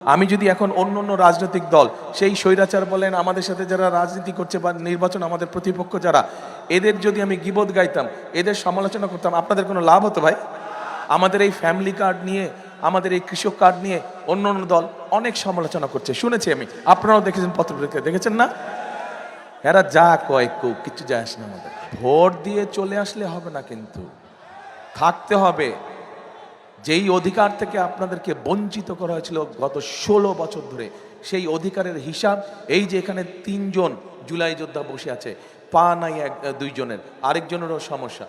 আমি যদি এখন অন্য অন্য রাজনৈতিক দল সেই স্বৈরাচার বলেন আমাদের সাথে যারা রাজনীতি করছে বা নির্বাচন আমাদের প্রতিপক্ষ যারা এদের যদি আমি গীবত গাইতাম এদের সমালোচনা করতাম আপনাদের কোনো লাভ হতো ভাই? আমাদের এই ফ্যামিলি কার্ড নিয়ে আমাদের এই কৃষক কার্ড নিয়ে অন্য অন্য দল অনেক সমালোচনা করছে, শুনেছি আমি, আপনারাও দেখেছেন, পত্রপত্রিকা দেখেছেন না? এরা যা কয় কিছু যায় আসে না। আমাদের ভোট দিয়ে চলে আসলে হবে না, কিন্তু থাকতে হবে। যেই অধিকার থেকে আপনাদেরকে বঞ্চিত করা হয়েছিল গত 16 বছর ধরে, সেই অধিকারের হিসাব এই যে এখানে 3 জন জুলাই যোদ্ধা বসে আছে, পা নাই দুইজনের, আরেকজনেরও সমস্যা।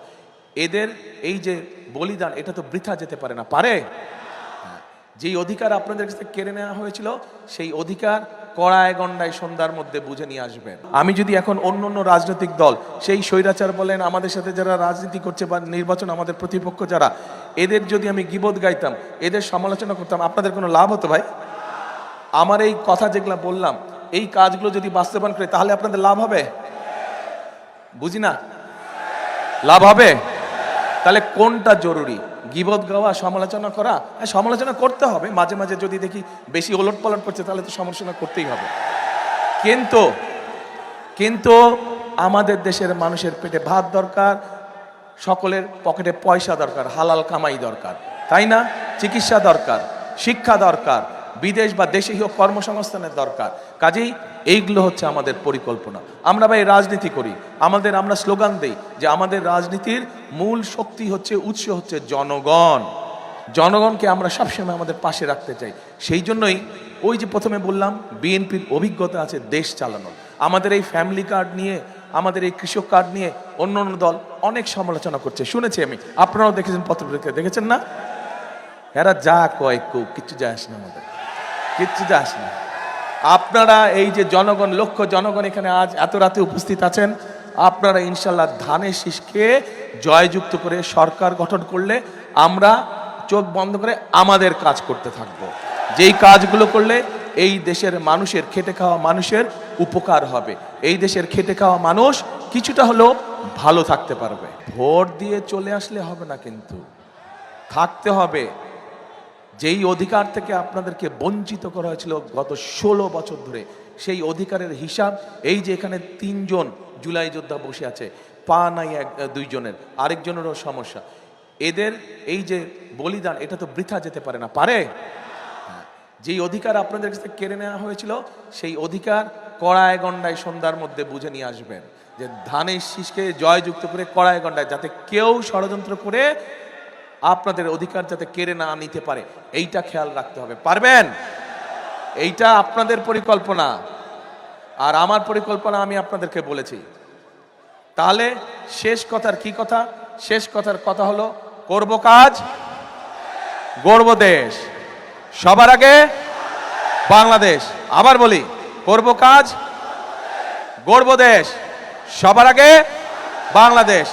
এদের এই যে বলিদান এটা তো বৃথা যেতে পারে না, পারে? যেই অধিকার আপনাদের কাছে কেড়ে নেওয়া হয়েছিল সেই অধিকার কড়ায় গন্ডায় সন্ধ্যার মধ্যে বুঝে নিয়ে আসবেন। আমি যদি এখন অন্য অন্য রাজনৈতিক দল সেই স্বৈরাচার বলেন আমাদের সাথে যারা রাজনীতি করছে বা নির্বাচন আমাদের প্রতিপক্ষ যারা এদের যদি আমি গীবত গাইতাম এদের সমালোচনা করতাম আপনাদের কোনো লাভ হতো ভাই? আমার এই কথা যেগুলো বললাম এই কাজগুলো যদি বাস্তবায়ন করে তাহলে আপনাদের লাভ হবে? বুঝি না, লাভ হবে? তাহলে কোনটা জরুরি, গীবত গাওয়া, সমালোচনা করা? সমালোচনা করতে হবে মাঝে মাঝে, যদি দেখি বেশি ওলট পালট করছে তাহলে তো সমালোচনা করতেই হবে। কিন্তু আমাদের দেশের মানুষের পেটে ভাত দরকার, সকলের পকেটে পয়সা দরকার, হালাল কামাই দরকার, তাই না? চিকিৎসা দরকার, শিক্ষা দরকার, বিদেশ বা দেশে হোক কর্মসংস্থানের দরকার। কাজেই এইগুলো হচ্ছে আমাদের পরিকল্পনা। আমরা ভাই রাজনীতি করি, আমরা স্লোগান দেই যে আমাদের রাজনীতির মূল শক্তি হচ্ছে, উৎস হচ্ছে জনগণ। জনগণকে আমরা সবসময় আমাদের পাশে রাখতে চাই। সেই জন্যই ওই যে প্রথমে বললাম বিএনপির অভিজ্ঞতা আছে দেশ চালানোর। আমাদের এই ফ্যামিলি কার্ড নিয়ে আমাদের এই কৃষক কার্ড নিয়ে অন্য অন্য দল অনেক সমালোচনা করছে, শুনেছি আমি, আপনারাও দেখেছেন, পত্রপত্রিকা দেখেছেন না? এরা যা কয় কিছু যায় আসে না, আমাদের কিচ্ছু যায় আসে না। আপনারা এই যে জনগণ, লক্ষ জনগণ এখানে আজ এত রাতে উপস্থিত আছেন, আপনারা ইনশাল্লাহ ধানের শীষকে জয়যুক্ত করে সরকার গঠন করলে আমরা চোখ বন্ধ করে আমাদের কাজ করতে থাকবো। যেই কাজগুলো করলে এই দেশের মানুষের, খেটে খাওয়া মানুষের উপকার হবে, এই দেশের খেটে খাওয়া মানুষ কিছুটা হলেও ভালো থাকতে পারবে। ভোট দিয়ে চলে আসলে হবে না, কিন্তু থাকতে হবে। যেই অধিকার থেকে আপনাদেরকে বঞ্চিত করা হয়েছিল গত 16 বছর ধরে, সেই অধিকারের হিসাব এই যে এখানে 3 জন জুলাই যোদ্ধা বসে আছে, পা নাই দুইজনের, আরেকজনেরও সমস্যা। এদের এই যে বলিদান এটা তো বৃথা যেতে পারে না, পারে? যেই অধিকার আপনাদের কাছে কেড়ে নেওয়া হয়েছিল সেই অধিকার কড়ায় গন্ডায় সন্ধ্যার মধ্যে বুঝে নিয়ে আসবেন। যে ধানের শীষকে জয়যুক্ত করে কড়ায় গন্ডায়, যাতে কেউ ষড়যন্ত্র করে আপনাদের অধিকার যাতে কেড়ে না নিতে পারে, এইটা খেয়াল রাখতে হবে। পারবেন? এইটা আপনাদের পরিকল্পনা, আর আমার পরিকল্পনা আমি আপনাদেরকে বলেছি। তাহলে শেষ কথার কি কথা? শেষ কথার কথা হলো করব কাজ, গড়ব দেশ, সবার আগে বাংলাদেশ। আবার বলি, করব কাজ, গড়ব দেশ, সবার আগে বাংলাদেশ।